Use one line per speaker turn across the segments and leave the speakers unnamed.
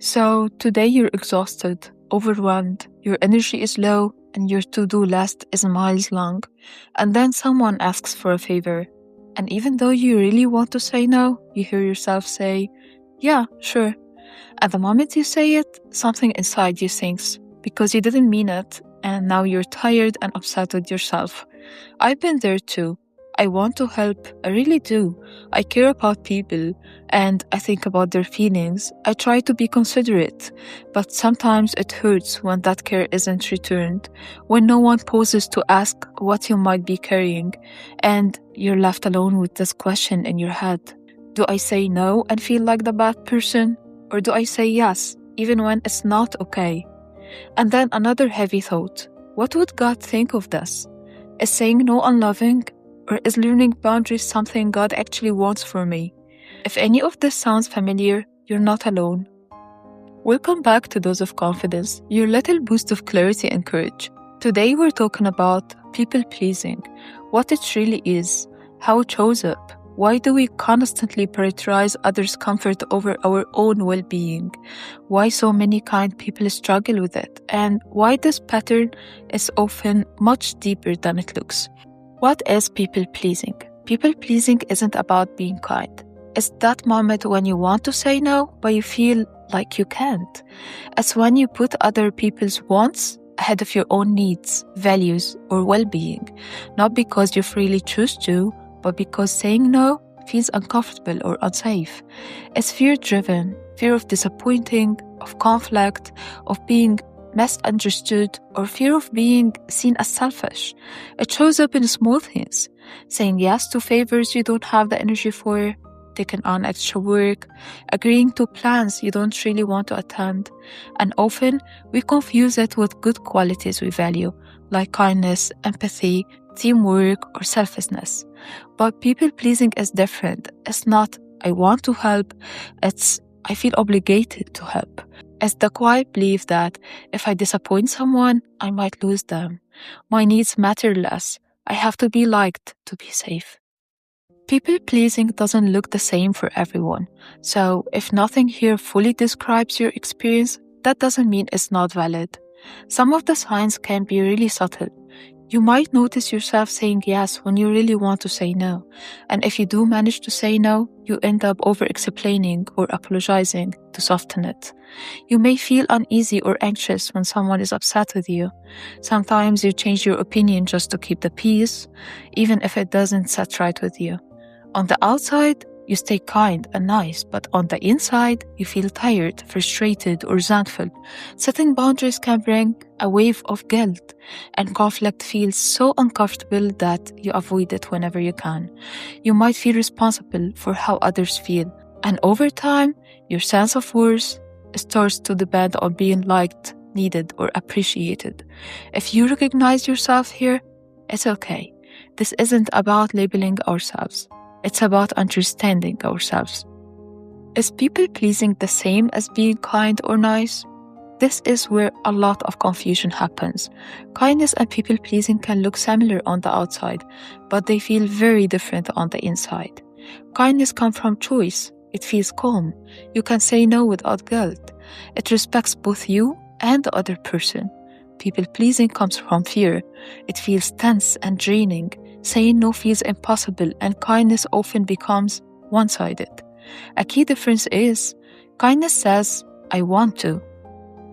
So today you're exhausted, overwhelmed, your energy is low, and your to-do list is miles long. And then someone asks for a favor. And even though you really want to say no, you hear yourself say, yeah, sure. At the moment you say it, something inside you sinks because you didn't mean it, and now you're tired and upset with yourself. I've been there too. I want to help, I really do. I care about people and I think about their feelings. I try to be considerate, but sometimes it hurts when that care isn't returned, when no one pauses to ask what you might be carrying, and you're left alone with this question in your head. Do I say no and feel like the bad person? Or do I say yes, even when it's not okay? And then another heavy thought. What would God think of this? Is saying no unloving? Or is learning boundaries something God actually wants for me? If any of this sounds familiar, you're not alone. Welcome back to Dose of Confidence, your little boost of clarity and courage. Today we're talking about people-pleasing, what it really is, how it shows up, why do we constantly prioritize others' comfort over our own well-being, why so many kind people struggle with it, and why this pattern is often much deeper than it looks. What is people-pleasing? People-pleasing isn't about being kind. It's that moment when you want to say no, but you feel like you can't. It's when you put other people's wants ahead of your own needs, values, or well-being, not because you freely choose to, but because saying no feels uncomfortable or unsafe. It's fear-driven, fear of disappointing, of conflict, of being misunderstood, or fear of being seen as selfish. It shows up in small things, saying yes to favors you don't have the energy for, taking on extra work, agreeing to plans you don't really want to attend, and often we confuse it with good qualities we value, like kindness, empathy, teamwork, or selflessness. But people-pleasing is different. It's not, I want to help, it's, I feel obligated to help. It's the quiet belief that if I disappoint someone, I might lose them. My needs matter less. I have to be liked to be safe. People-pleasing doesn't look the same for everyone. So if nothing here fully describes your experience, that doesn't mean it's not valid. Some of the signs can be really subtle. You might notice yourself saying yes when you really want to say no. And if you do manage to say no, you end up over-explaining or apologizing to soften it. You may feel uneasy or anxious when someone is upset with you. Sometimes you change your opinion just to keep the peace, even if it doesn't sit right with you. On the outside, you stay kind and nice, but on the inside, you feel tired, frustrated, or resentful. Setting boundaries can bring a wave of guilt, and conflict feels so uncomfortable that you avoid it whenever you can. You might feel responsible for how others feel, and over time, your sense of worth starts to depend on being liked, needed, or appreciated. If you recognize yourself here, it's okay. This isn't about labeling ourselves. It's about understanding ourselves. Is people-pleasing the same as being kind or nice? This is where a lot of confusion happens. Kindness and people-pleasing can look similar on the outside, but they feel very different on the inside. Kindness comes from choice. It feels calm. You can say no without guilt. It respects both you and the other person. People-pleasing comes from fear. It feels tense and draining. Saying no feels impossible, and kindness often becomes one-sided. A key difference is, kindness says, I want to.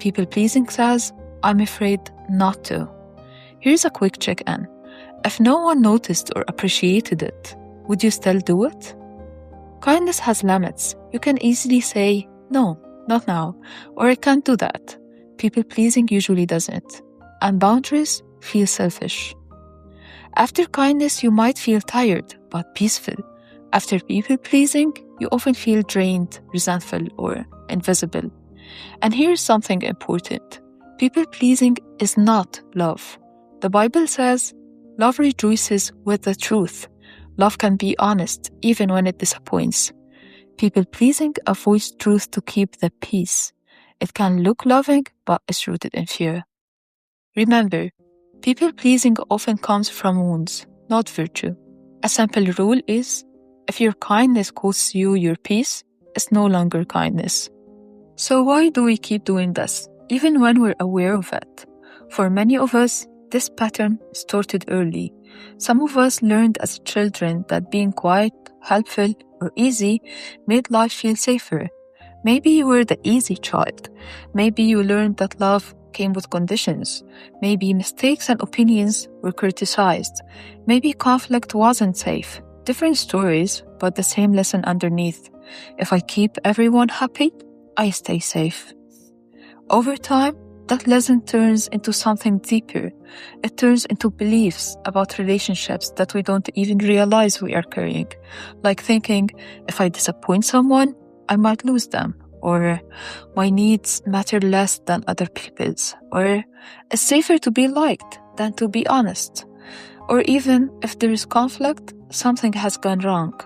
People-pleasing says, I'm afraid not to. Here's a quick check-in. If no one noticed or appreciated it, would you still do it? Kindness has limits. You can easily say, no, not now, or I can't do that. People-pleasing usually doesn't. And boundaries feel selfish. After kindness, you might feel tired, but peaceful. After people-pleasing, you often feel drained, resentful, or invisible. And here's something important. People-pleasing is not love. The Bible says, love rejoices with the truth. Love can be honest, even when it disappoints. People-pleasing avoids truth to keep the peace. It can look loving, but is rooted in fear. Remember, people-pleasing often comes from wounds, not virtue. A simple rule is, if your kindness costs you your peace, it's no longer kindness. So why do we keep doing this, even when we're aware of it? For many of us, this pattern started early. Some of us learned as children that being quiet, helpful, or easy made life feel safer. Maybe you were the easy child. Maybe you learned that love came with conditions. Maybe mistakes and opinions were criticized. Maybe conflict wasn't safe. Different stories, but the same lesson underneath. If I keep everyone happy, I stay safe. Over time, that lesson turns into something deeper. It turns into beliefs about relationships that we don't even realize we are carrying. Like thinking, if I disappoint someone, I might lose them. Or my needs matter less than other people's. Or it's safer to be liked than to be honest. Or even if there is conflict, something has gone wrong.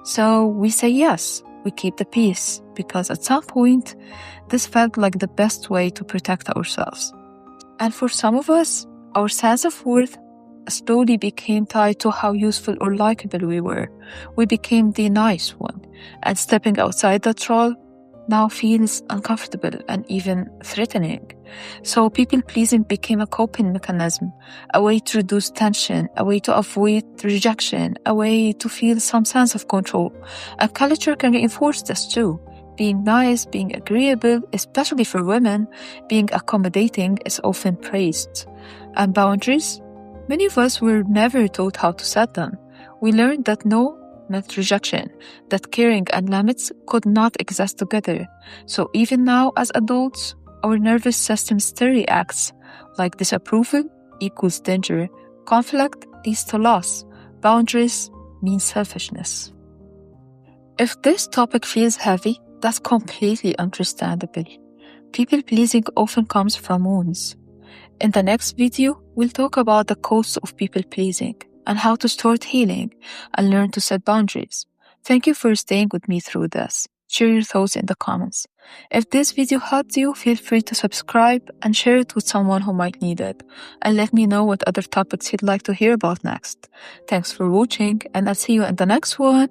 So we say yes, we keep the peace, because at some point, this felt like the best way to protect ourselves. And for some of us, our sense of worth slowly became tied to how useful or likable we were. We became the nice one, and stepping outside that role now feels uncomfortable and even threatening. So people-pleasing became a coping mechanism, a way to reduce tension, a way to avoid rejection, a way to feel some sense of control. And culture can reinforce this too. Being nice, being agreeable, especially for women, being accommodating is often praised. And boundaries? Many of us were never taught how to set them. We learned that no meant rejection, that caring and limits could not exist together. So even now as adults, our nervous system still reacts like disapproval equals danger, conflict leads to loss, boundaries mean selfishness. If this topic feels heavy, that's completely understandable. People-pleasing often comes from wounds. In the next video, we'll talk about the costs of people-pleasing and how to start healing and learn to set boundaries. Thank you for staying with me through this. Share your thoughts in the comments. If this video helped you, feel free to subscribe and share it with someone who might need it. And let me know what other topics you'd like to hear about next. Thanks for watching, and I'll see you in the next one.